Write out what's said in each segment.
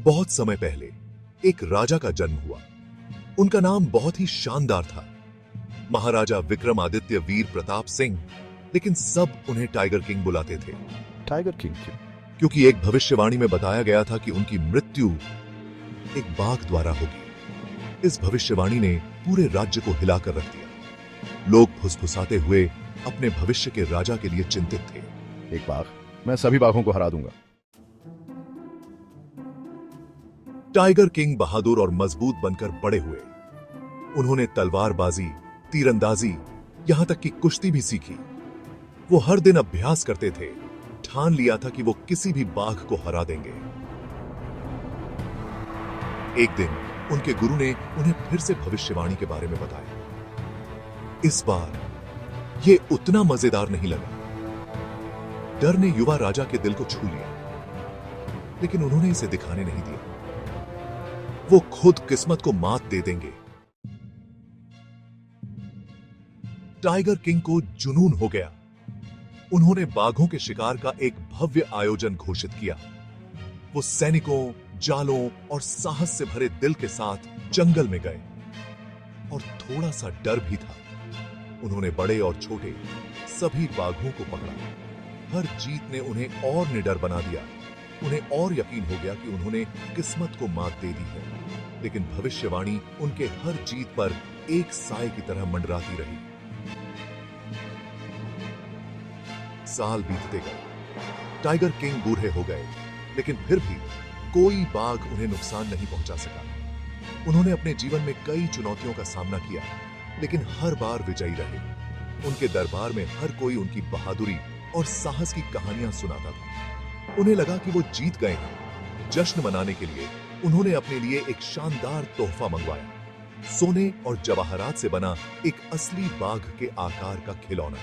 बहुत समय पहले एक राजा का जन्म हुआ। उनका नाम बहुत ही शानदार था, महाराजा विक्रमादित्य वीर प्रताप सिंह। लेकिन सब उन्हें टाइगर किंग बुलाते थे। टाइगर किंग क्यों? क्योंकि एक भविष्यवाणी में बताया गया था कि उनकी मृत्यु एक बाघ द्वारा होगी। इस भविष्यवाणी ने पूरे राज्य को हिलाकर रख दिया। लोग फुसफुसाते हुए अपने भविष्य के राजा के लिए चिंतित थे। एक बाघ? मैं सभी बाघों को हरा दूंगा। टाइगर किंग बहादुर और मजबूत बनकर बड़े हुए। उन्होंने तलवारबाजी, तीरंदाजी, यहां तक कि कुश्ती भी सीखी। वो हर दिन अभ्यास करते थे। ठान लिया था कि वो किसी भी बाघ को हरा देंगे। एक दिन उनके गुरु ने उन्हें फिर से भविष्यवाणी के बारे में बताया। इस बार ये उतना मजेदार नहीं लगा। डर ने युवा राजा के दिल को छू लिया, लेकिन उन्होंने इसे दिखाने नहीं दिया। वो खुद किस्मत को मात दे देंगे। टाइगर किंग को जुनून हो गया। उन्होंने बाघों के शिकार का एक भव्य आयोजन घोषित किया। वो सैनिकों, जालों और साहस से भरे दिल के साथ जंगल में गए, और थोड़ा सा डर भी था। उन्होंने बड़े और छोटे सभी बाघों को पकड़ा। हर जीत ने उन्हें और निडर बना दिया। उन्हें और यकीन हो गया कि उन्होंने किस्मत को मात दे दी है। लेकिन भविष्यवाणी उनके हर जीत पर एक साए की तरह मंडराती रही। साल बीतते गए। टाइगर किंग बूढ़े हो गए, लेकिन फिर भी कोई बाघ उन्हें नुकसान नहीं पहुंचा सका। उन्होंने अपने जीवन में कई चुनौतियों का सामना किया, लेकिन हर बार विजयी रहे। उनके दरबार में हर कोई उनकी बहादुरी और साहस की कहानियां सुनाता था। उन्हें लगा कि वो जीत गए हैं। जश्न मनाने के लिए उन्होंने अपने लिए एक शानदार तोहफा मंगवाया, सोने और जवाहरात से बना एक असली बाघ के आकार का खिलौना।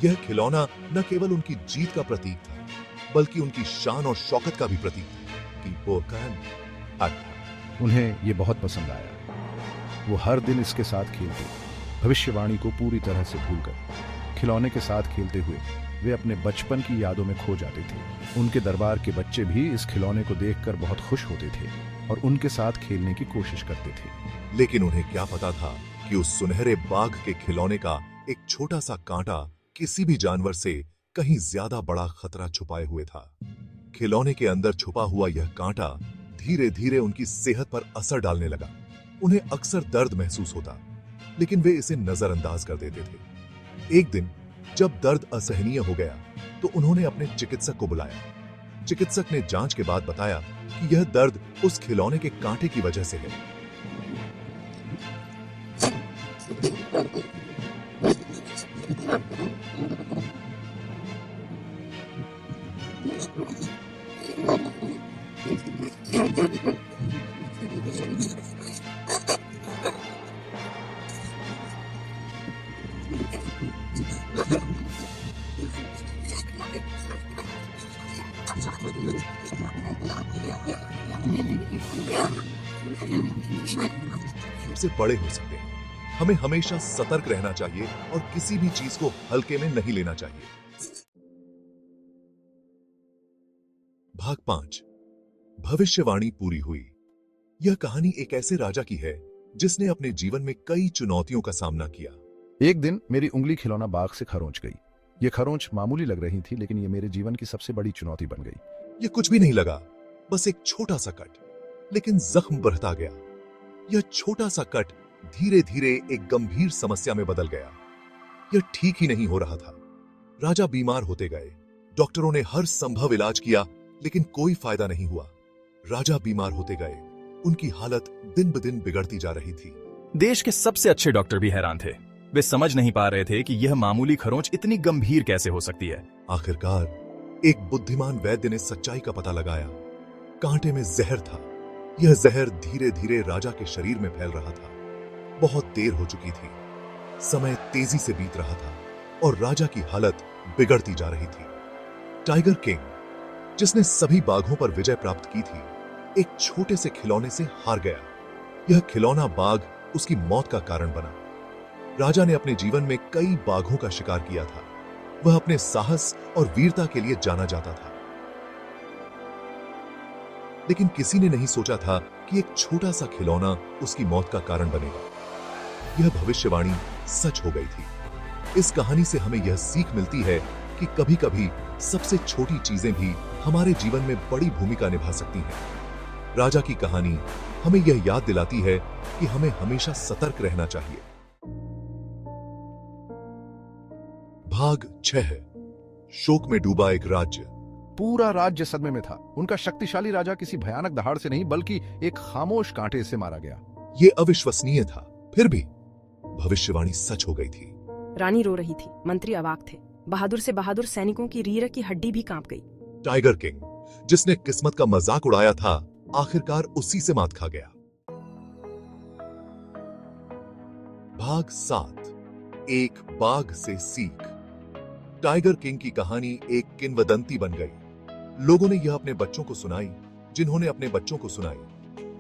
यह खिलौना न केवल उनकी जीत का प्रतीक था, बल्कि उनकी शान और शौकत का भी प्रतीक था कि वो था। उन्हें यह बहुत पसंद आया। वो हर दिन इसके साथ खेलते, भविष्यवाणी को पूरी तरह से भूलकर। खिलौने के साथ खेलते हुए वे अपने बचपन की यादों में खो जाते थे। उनके दरबार के बच्चे भी इस खिलौने को देखकर बहुत खुश होते थे और उनके साथ खेलने की कोशिश करते थे। लेकिन उन्हें क्या पता था कि उस सुनहरे बाघ के खिलौने का एक छोटा सा कांटा किसी भी जानवर से कहीं ज्यादा बड़ा खतरा छुपाए हुए था। खिलौने के अंदर छुपा हुआ यह कांटा धीरे धीरे उनकी सेहत पर असर डालने लगा। उन्हें अक्सर दर्द महसूस होता, लेकिन वे इसे नजरअंदाज कर देते थे। एक दिन जब दर्द असहनीय हो गया, तो उन्होंने अपने चिकित्सक को बुलाया। चिकित्सक ने जांच के बाद बताया कि यह दर्द उस खिलौने के कांटे की वजह से है। से बड़े हो सकते हैं। हमें हमेशा सतर्क रहना चाहिए और किसी भी चीज को हल्के में नहीं लेना चाहिए। भाग 5। भविष्यवाणी पूरी हुई। यह कहानी एक ऐसे राजा की है जिसने अपने जीवन में कई चुनौतियों का सामना किया। एक दिन मेरी उंगली खिलौना बाघ से खरोंच गई। यह खरोंच मामूली लग रही थी, लेकिन यह मेरे जीवन की सबसे बड़ी चुनौती बन गई। यह कुछ भी नहीं लगा, बस एक छोटा सा कट, लेकिन जख्म बढ़ता गया। यह छोटा सा कट धीरे धीरे एक गंभीर समस्या में बदल गया। यह ठीक ही नहीं हो रहा था। राजा बीमार होते गए। डॉक्टरों ने हर संभव इलाज किया, लेकिन कोई फायदा नहीं हुआ। राजा बीमार होते गए। उनकी हालत दिन ब दिन बिगड़ती जा रही थी। देश के सबसे अच्छे डॉक्टर भी हैरान थे। वे समझ नहीं पा रहे थे कि यह मामूली खरोंच इतनी गंभीर कैसे हो सकती है। आखिरकार एक बुद्धिमान वैद्य ने सच्चाई का पता लगाया। कांटे में जहर था। यह जहर धीरे धीरे राजा के शरीर में फैल रहा था। बहुत देर हो चुकी थी। समय तेजी से बीत रहा था और राजा की हालत बिगड़ती जा रही थी। टाइगर किंग, जिसने सभी बाघों पर विजय प्राप्त की थी, एक छोटे से खिलौने से हार गया। यह खिलौना बाघ उसकी मौत का कारण बना। राजा ने अपने जीवन में कई बाघों का शिकार किया था। वह अपने साहस और वीरता के लिए जाना जाता था। लेकिन किसी ने नहीं सोचा था कि एक छोटा सा खिलौना उसकी मौत का कारण बनेगा। यह भविष्यवाणी सच हो गई थी। इस कहानी से हमें यह सीख मिलती है कि कभी-कभी सबसे छोटी चीजें भी हमारे जीवन में बड़ी भूमिका निभा सकती हैं। राजा की कहानी हमें यह याद दिलाती है कि हमें हमेशा सतर्क रहना चाहिए। भाग 6। शोक में डूबा एक राज्य। पूरा राज्य सदमे में था। उनका शक्तिशाली राजा किसी भयानक दहाड़ से नहीं बल्कि एक खामोश कांटे से मारा गया। यह अविश्वसनीय था, फिर भी भविष्यवाणी सच हो गई थी। रानी रो रही थी, मंत्री अवाक थे। बहादुर से बहादुर सैनिकों की रीढ़ की हड्डी भी कांप गई। टाइगर किंग, जिसने किस्मत का मजाक उड़ाया था, आखिरकार उसी से मात खा गया। भाग 7। एक बाघ से सीख। टाइगर किंग की कहानी एक किंवदंती बन गई। लोगों ने यह अपने बच्चों को सुनाई, जिन्होंने अपने बच्चों को सुनाई।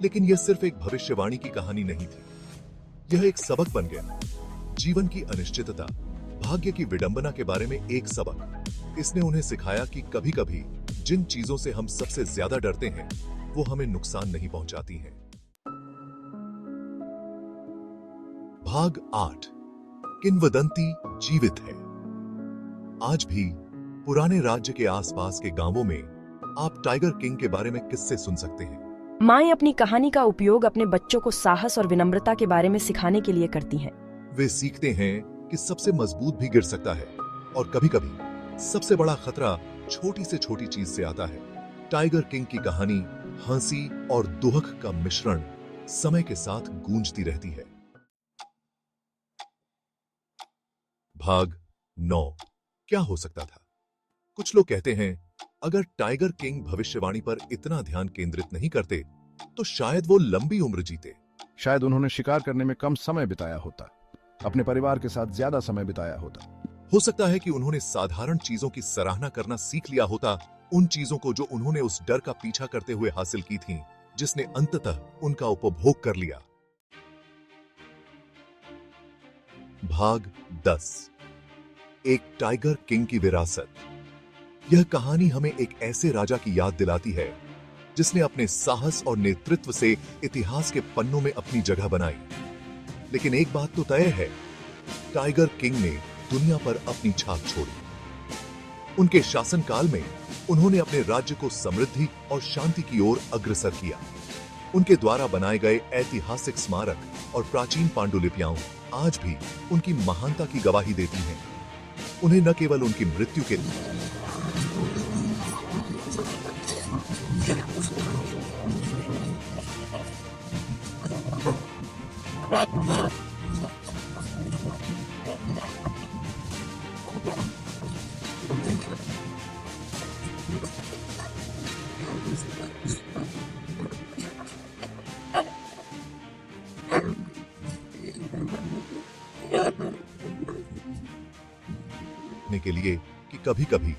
लेकिन यह सिर्फ एक भविष्यवाणी की कहानी नहीं थी, यह एक सबक बन गया। जीवन की अनिश्चितता, भाग्य की विडंबना के बारे में एक सबक। इसने उन्हें सिखाया कि कभी-कभी जिन चीजों से हम सबसे ज्यादा डरते हैं, वो हमें नुकसान नहीं पहुंचाती हैं। भाग 8। किंवदंती जीवित है। आज भी पुराने राज्य के आसपास के गांवों में आप टाइगर किंग के बारे में किस्से सुन सकते हैं। माएं अपनी कहानी का उपयोग अपने बच्चों को साहस और विनम्रता के बारे में सिखाने के लिए करती हैं। वे सीखते हैं कि सबसे मजबूत भी गिर सकता है और कभी-कभी सबसे बड़ा खतरा छोटी से छोटी चीज से आता है। टाइगर किंग की कहानी हंसी और दुख का मिश्रण समय के साथ गूंजती रहती है। भाग 9। क्या हो सकता था? कुछ लोग कहते हैं अगर टाइगर किंग भविष्यवाणी पर इतना ध्यान केंद्रित नहीं करते तो शायद वो लंबी उम्र जीते। शायद उन्होंने शिकार करने में कम समय बिताया होता, अपने परिवार के साथ ज्यादा समय बिताया होता। हो सकता है कि उन्होंने साधारण चीजों की सराहना करना सीख लिया होता, उन चीजों को जो उन्होंने उस डर का पीछा करते हुए हासिल की थीं, जिसने अंततः उनका उपभोग कर लिया। भाग 10। एक टाइगर किंग की विरासत। यह कहानी हमें एक ऐसे राजा की याद दिलाती है जिसने अपने साहस और नेतृत्व से इतिहास के पन्नों में अपनी जगह बनाई। लेकिन एक बात तो तय है, टाइगर किंग ने दुनिया पर अपनी छाप छोड़ी। उनके शासनकाल में उन्होंने अपने राज्य को समृद्धि और शांति की ओर अग्रसर किया। उनके द्वारा बनाए गए ऐतिहासिक स्मारक और प्राचीन पांडुलिपियां आज भी उनकी महानता की गवाही देती हैं। उन्हें न केवल उनकी मृत्यु के के लिए कि कभी-कभी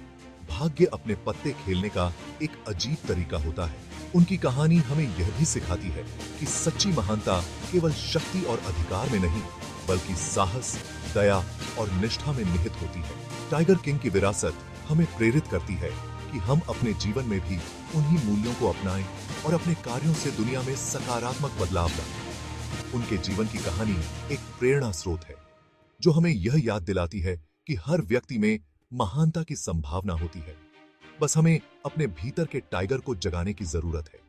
भाग्य अपने पत्ते खेलने का एक अजीब तरीका होता है। उनकी कहानी हमें यह भी सिखाती है कि सच्ची महानता केवल शक्ति और अधिकार में नहीं, बल्कि साहस, दया और निष्ठा में निहित होती है। टाइगर किंग की विरासत हमें प्रेरित करती है कि हम अपने जीवन में भी उन्हीं मूल्यों को अपनाएं और अपने कार्यों से दुनिया में सकारात्मक बदलाव लाएं। उनके जीवन की कहानी एक प्रेरणा स्रोत है जो हमें यह याद दिलाती है कि हर व्यक्ति में महानता की संभावना होती है। बस हमें अपने भीतर के टाइगर को जगाने की जरूरत है।